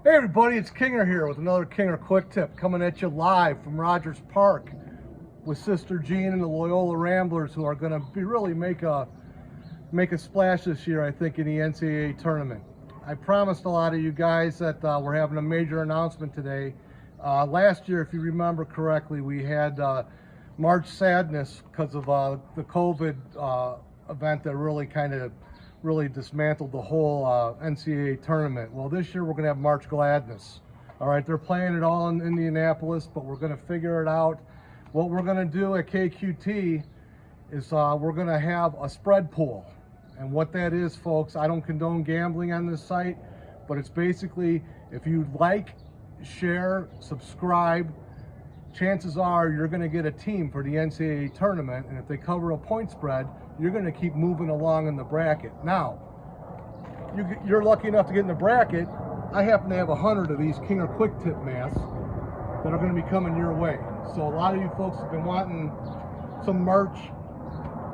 Hey everybody, it's Kinger here with another Kinger Quick Tip coming at you live from Rogers Park with Sister Jean and the Loyola Ramblers, who are going to really make a splash this year, I think, in the NCAA tournament. I promised a lot of you guys that we're having a major announcement today. Last year, if you remember correctly, we had March Sadness because of the COVID event that really dismantled the whole NCAA tournament. Well, this year we're going to have March Gladness. All right, they're playing it all in Indianapolis, but we're going to figure it out. What we're going to do at KQT is we're going to have a spread pool. And what that is, folks, I don't condone gambling on this site, but it's basically if you like, share, subscribe, chances are you're going to get a team for the NCAA tournament, and if they cover a point spread, you're going to keep moving along in the bracket. Now, you're lucky enough to get in the bracket. I happen to have 100 of these Kinger Quick Tip masks that are going to be coming your way. So a lot of you folks have been wanting some merch.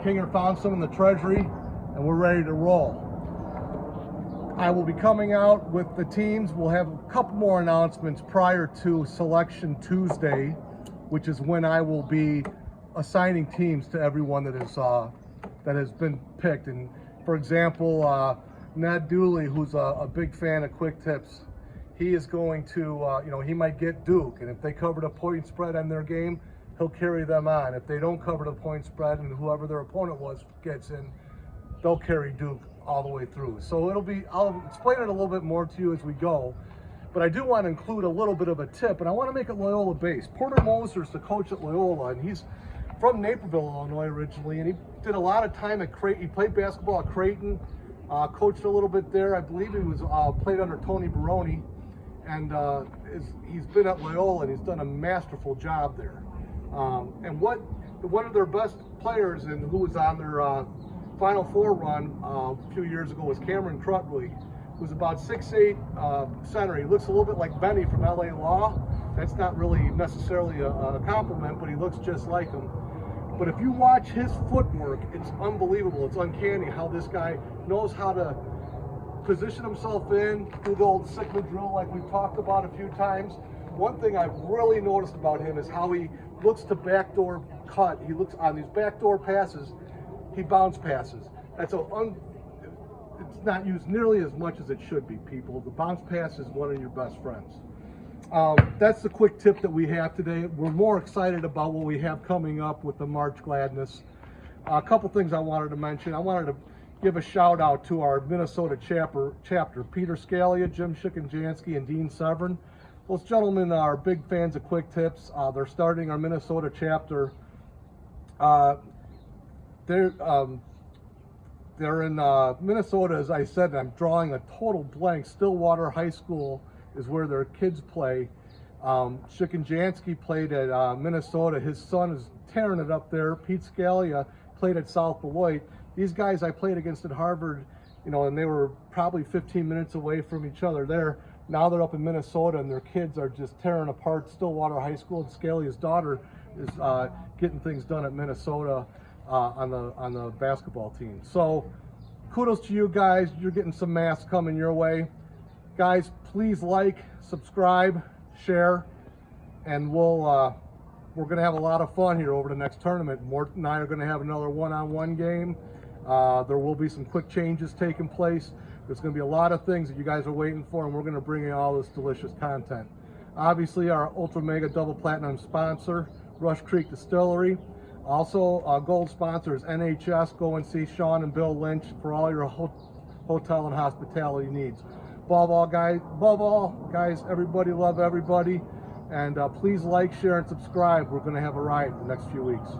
Kinger found some in the treasury, and we're ready to roll. I will be coming out with the teams. We'll have a couple more announcements prior to Selection Tuesday, which is when I will be assigning teams to everyone that has been picked. And for example, Ned Dooley, who's a big fan of Quick Tips, he is going to, he might get Duke, and if they cover the point spread on their game, he'll carry them on. If they don't cover the point spread and whoever their opponent gets in, they'll carry Duke all the way through. So I'll explain it a little bit more to you as we go, but I do want to include a little bit of a tip, and I want to make it Loyola based. Porter Moser's the coach at Loyola, and he's from Naperville, Illinois originally, and he did a lot of time at Creighton. He played basketball at Creighton, coached a little bit there. I believe he was played under Tony Baroni, and he's been at Loyola, and he's done a masterful job there. And one of their best players, and who was on their Final Four run a few years ago, was Cameron Crutwig, who's about 6'8" center. He looks a little bit like Benny from LA Law. That's not really necessarily a compliment, but he looks just like him. But if you watch his footwork, it's unbelievable. It's uncanny how this guy knows how to position himself in, do the old Sigma drill like we've talked about a few times. One thing I've really noticed about him is how he looks to backdoor cut. He looks on these backdoor passes, he bounce passes. It's not used nearly as much as it should be, people. The bounce pass is one of your best friends. That's the quick tip that we have today. We're more excited about what we have coming up with the March Gladness. A couple things I wanted to mention. I wanted to give a shout out to our Minnesota chapter. Peter Scalia, Jim Shikanjansky, and Dean Severin. Those gentlemen are big fans of Quick Tips. They're starting our Minnesota chapter. They're in Minnesota, as I said. I'm drawing a total blank. Stillwater High School is where their kids play. Shikanjansky played at Minnesota. His son is tearing it up there. Pete Scalia played at South Beloit. These guys I played against at Harvard, and they were probably 15 minutes away from each other there. Now they're up in Minnesota, and their kids are just tearing apart Stillwater High School. And Scalia's daughter is getting things done at Minnesota on the basketball team. So kudos to you guys. You're getting some masks coming your way. Guys, please like, subscribe, share, and we're going to have a lot of fun here over the next tournament. Mort and I are going to have another one-on-one game. There will be some quick changes taking place. There's going to be a lot of things that you guys are waiting for, and we're going to bring you all this delicious content. Obviously, our Ultra Mega Double Platinum sponsor, Rush Creek Distillery. Also, gold sponsors, NHS. Go and see Sean and Bill Lynch for all your hotel and hospitality needs. Above all, guys, everybody love everybody. And please like, share, and subscribe. We're going to have a riot the next few weeks.